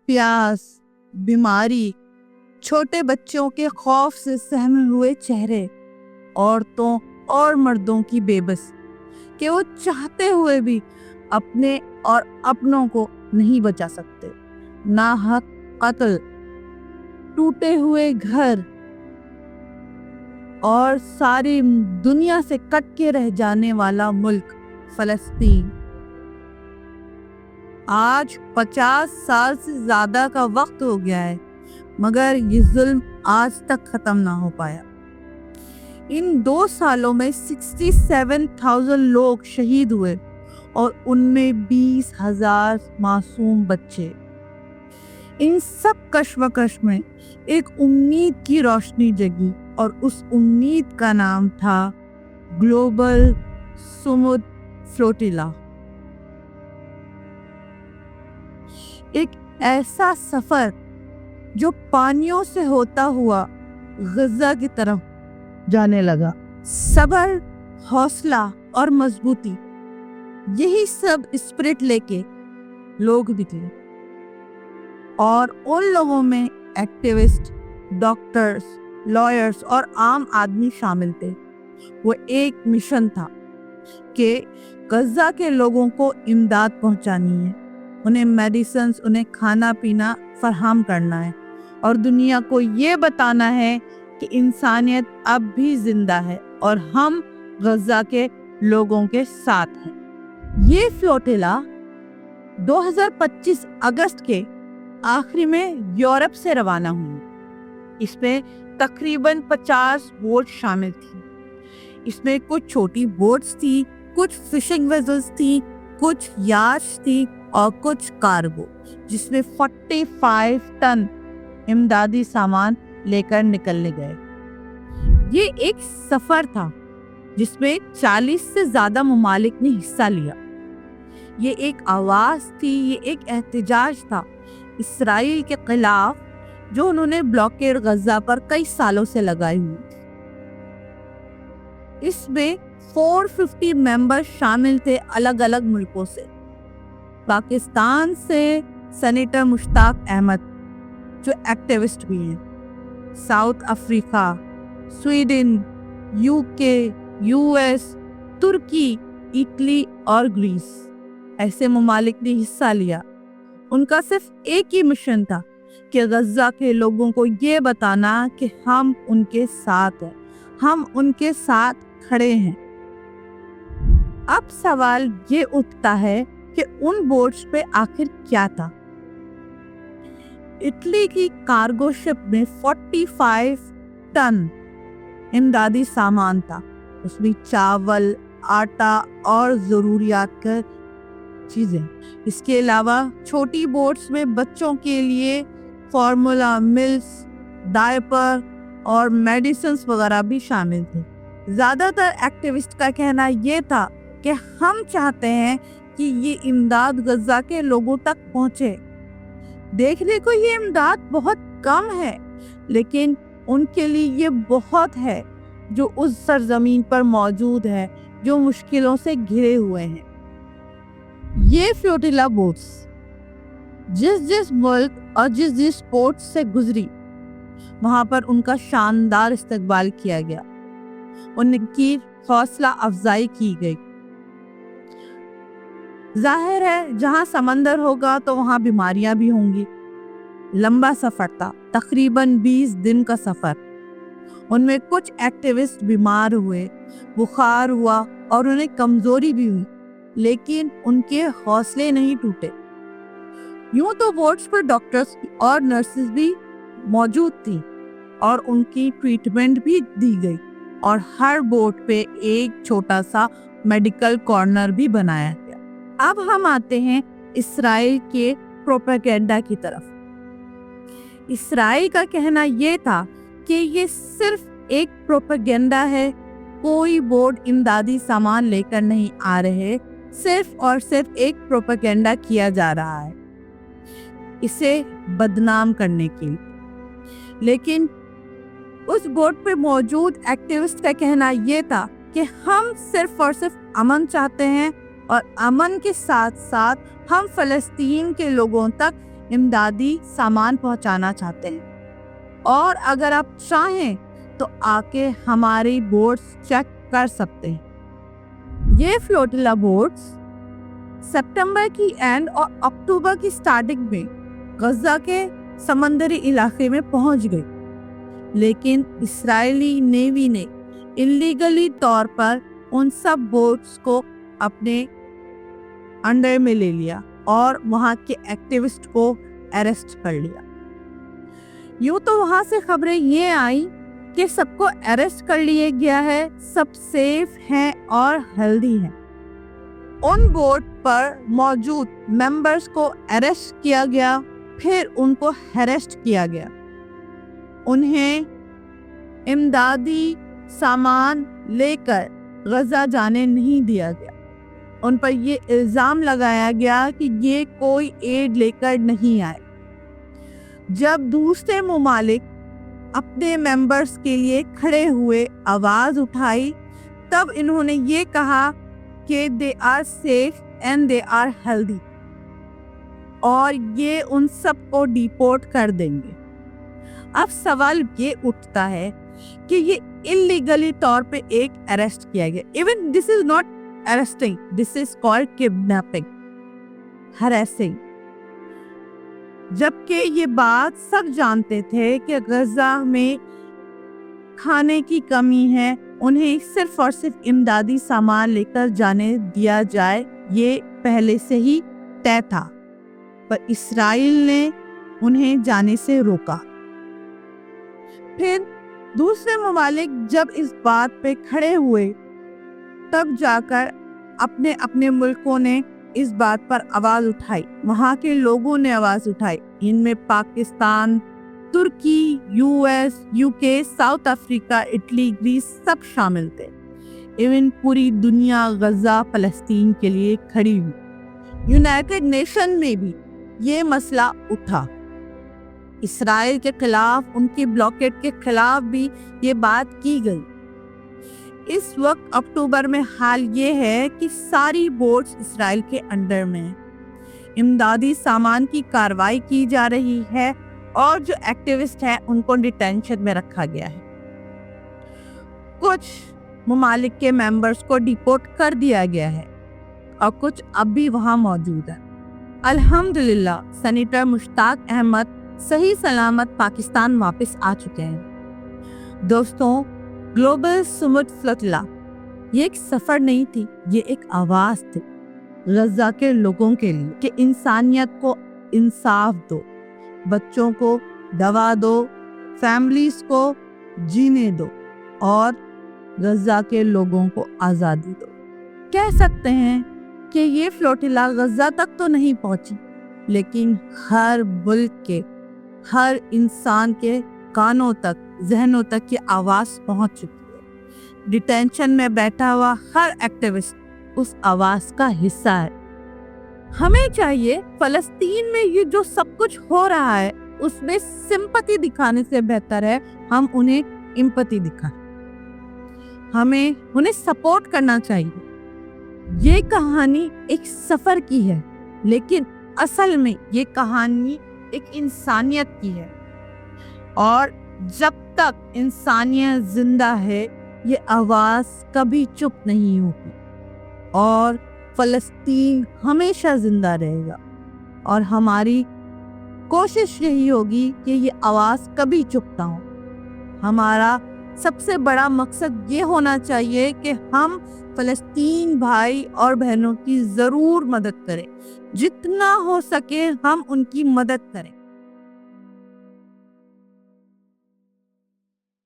प्यास, बीमारी, छोटे बच्चों के खौफ से सहमे हुए चेहरे, औरतों और मर्दों की बेबस कि वो चाहते हुए भी अपने और अपनों को नहीं बचा सकते। नाहक कत्ल, टूटे हुए घर और सारी दुनिया से कट के रह जाने वाला मुल्क फलस्तीन। आज 50 साल से ज्यादा का वक्त हो गया है, मगर ये जुल्म आज तक खत्म ना हो पाया। इन 2 सालों में 67,000 लोग शहीद हुए और उनमें 20,000 मासूम बच्चे। इन सब कश्मकश में एक उम्मीद की रोशनी जगी और उस उम्मीद का नाम था ग्लोबल सुमुद फ्लोटिला। एक ऐसा सफर जो पानियों से होता हुआ गजा की तरफ जाने लगा। सब्र, हौसला और मजबूती, यही सब स्पिरिट लेके लोग निकले। और उन लोगों में एक्टिविस्ट, डॉक्टर्स, लॉयर्स और आम आदमी शामिल थे। वो एक मिशन था कि गजा के लोगों को इमदाद पहुंचानी है, उन्हें मेडिसिन्स, उन्हें खाना पीना फराहम करना है और दुनिया को ये बताना है कि इंसानियत अब भी जिंदा है और हम गजा के लोगों के साथ हैं। ये फ्लोटिला 2025 अगस्त के आखिरी में यूरोप से रवाना हुई। इसमें तकरीबन 50 बोट शामिल थी। इसमें कुछ छोटी बोट्स थी, कुछ फिशिंग वेसल्स थी, कुछ याच थी और कुछ कार्गो, जिसमें 45 टन इमदादी सामान लेकर निकलने गए। ये एक सफर था जिसमें 40 से ज्यादा ममालिक ने हिस्सा लिया। ये एक आवाज थी, ये एक एहतजाज था इसराइल के खिलाफ, जो उन्होंने ब्लॉकेड गजा पर कई सालों से लगाई हुई थी। इसमें 450 मेंबर शामिल थे अलग अलग मुल्कों से। पाकिस्तान से सेनेटर मुश्ताक अहमद जो एक्टिविस्ट भी हैं, South Africa, Sweden, UK, US, तुर्की, इटली और ग्रीस, ऐसे ममालिक ने हिस्सा लिया। उनका सिर्फ एक ही मिशन था कि गजा के लोगों को ये बताना कि हम उनके साथ हैं, हम उनके साथ खड़े हैं। अब सवाल ये उठता है कि उन बोट्स पे आखिर क्या था। इटली की कार्गो शिप में 45 टन इमदादी सामान था। उसमें चावल, आटा और जरूरियात का चीजें। इसके अलावा छोटी बोट्स में बच्चों के लिए फॉर्मूला मिल्स, डायपर और मेडिसिन्स वगैरह भी शामिल थे। ज्यादातर एक्टिविस्ट का कहना ये था कि हम चाहते हैं कि ये इमदाद गजा के लोगों तक पहुंचे। देखने को ये इमदाद बहुत कम है, लेकिन उनके लिए ये बहुत है जो उस सरजमीन पर मौजूद है, जो मुश्किलों से घिरे हुए हैं। ये फ्लोटिला बोट्स जिस मुल्क और जिस पोर्ट से गुजरी, वहां पर उनका शानदार इस्तकबाल किया गया, उनकी हौसला अफजाई की गई। जाहिर है जहां समंदर होगा तो वहां बीमारियां भी होंगी। लंबा सफर था, तकरीबन 20 दिन का सफर। उनमें कुछ एक्टिविस्ट बीमार हुए, बुखार हुआ और उन्हें कमजोरी भी हुई, लेकिन उनके हौसले नहीं टूटे। यूं तो बोट्स पर डॉक्टर्स और नर्सेस भी मौजूद थी और उनकी ट्रीटमेंट भी दी गई, और हर बोट पे एक छोटा सा मेडिकल कॉर्नर भी बनाया गया। अब हम आते हैं इसराइल के प्रोपेगेंडा की तरफ। इसराइल का कहना यह था कि ये सिर्फ एक प्रोपेगेंडा है, कोई बोट इमदादी सामान लेकर नहीं आ रहे, सिर्फ और सिर्फ एक प्रोपेगेंडा किया जा रहा है इसे बदनाम करने के लिए। लेकिन उस बोट पे मौजूद एक्टिविस्ट का कहना यह था कि हम सिर्फ और सिर्फ अमन चाहते हैं, और अमन के साथ साथ हम फलस्तीन के लोगों तक امدادی سامان پہنچانا چاہتے ہیں، اور اگر آپ چاہیں تو آ کے ہماری بوٹس چیک کر سکتے ہیں۔ یہ فلوٹیلا بوٹس ستمبر کی اینڈ اور اکتوبر کی سٹارٹنگ میں غزہ کے سمندری علاقے میں پہنچ گئی، لیکن اسرائیلی نیوی نے انلیگلی طور پر ان سب بوٹس کو اپنے انڈر میں لے لیا اور وہاں کے ایکٹیوسٹ کو اریسٹ کر لیا۔ یوں تو وہاں سے خبریں یہ آئیں کہ سب کو اریسٹ کر لیا گیا ہے، سب سیف ہیں اور ہیلدی ہیں۔ ان بوٹ پر موجود ممبرز کو اریسٹ کیا گیا، پھر ان کو ہیرسٹ کیا گیا، انہیں امدادی سامان لے کر غزہ جانے نہیں دیا گیا۔ ان پر یہ الزام لگایا گیا کہ یہ کوئی ایڈ لے کر نہیں آئے۔ جب دوسرے ممالک اپنے ممبرز کے لیے کھڑے ہوئے آواز اٹھائی، تب انہوں نے یہ کہا کہ they are safe and they are healthy، اور یہ ان سب کو ڈیپورٹ کر دیں گے۔ اب سوال یہ اٹھتا ہے کہ یہ انلیگلی طور پہ ایک اریسٹ کیا گیا، even this is not arresting, this is called kidnapping, harassing، جبکہ یہ بات سب جانتے تھے کہ غزہ میں کھانے کی کمی ہے، انہیں صرف اور صرف امدادی سامان لے کر جانے دیا جائے، یہ پہلے سے ہی طے تھا، پر اسرائیل نے انہیں جانے سے روکا۔ پھر دوسرے ممالک جب اس بات پہ کھڑے ہوئے، تب جا کر اپنے اپنے ملکوں نے اس بات پر آواز اٹھائی، وہاں کے لوگوں نے آواز اٹھائی، ان میں پاکستان، ترکی، یو ایس، یو کے، ساؤتھ افریقہ، اٹلی، گریس سب شامل تھے۔ ایون پوری دنیا غزہ فلسطین کے لیے کھڑی ہوئی۔ یونائٹڈ نیشن میں بھی یہ مسئلہ اٹھا، اسرائیل کے خلاف، ان کی بلاکیڈ کے خلاف بھی یہ بات کی گئی۔ اس وقت اکتوبر میں حال یہ ہے کہ ساری بوٹس اسرائیل کے انڈر میں ہیں، امدادی سامان کی کارروائی کی جا رہی ہے، اور جو ایکٹیوسٹ ہیں ان کو ڈیٹینشن میں رکھا گیا ہے۔ کچھ ممالک کے ممبرز کو ڈیپورٹ کر دیا گیا ہے اور کچھ اب بھی وہاں موجود ہیں۔ الحمدللہ سینیٹر مشتاق احمد صحیح سلامت پاکستان واپس آ چکے ہیں۔ دوستوں، گلوبل سمٹ فلوٹیلا یہ ایک سفر نہیں تھی، یہ ایک آواز تھی غزہ کے لوگوں کے لیے کہ انسانیت کو انصاف دو، بچوں کو دوا دو، فیملیز کو جینے دو، اور غزہ کے لوگوں کو آزادی دو۔ کہہ سکتے ہیں کہ یہ فلوٹیلا غزہ تک تو نہیں پہنچی، لیکن ہر ملک کے، ہر انسان کے کانوں تک، ذہنوں تک یہ آواز پہنچ چکی ہے۔ ڈیٹینشن میں بیٹھا ہوا ہر ایکٹیوسٹ اس آواز کا حصہ ہے۔ ہمیں چاہیے فلسطین میں یہ جو سب کچھ ہو رہا ہے اس میں سمپتی دکھانے سے بہتر ہے ہم انہیں امپتی دکھائیں، ہمیں انہیں سپورٹ کرنا چاہیے۔ یہ کہانی ایک سفر کی ہے، لیکن اصل میں یہ کہانی ایک انسانیت کی ہے، اور جب تک انسانیت زندہ ہے یہ آواز کبھی چپ نہیں ہوگی، اور فلسطین ہمیشہ زندہ رہے گا، اور ہماری کوشش یہی ہوگی کہ یہ آواز کبھی چپ نہ ہو۔ ہمارا سب سے بڑا مقصد یہ ہونا چاہیے کہ ہم فلسطین بھائی اور بہنوں کی ضرور مدد کریں، جتنا ہو سکے ہم ان کی مدد کریں۔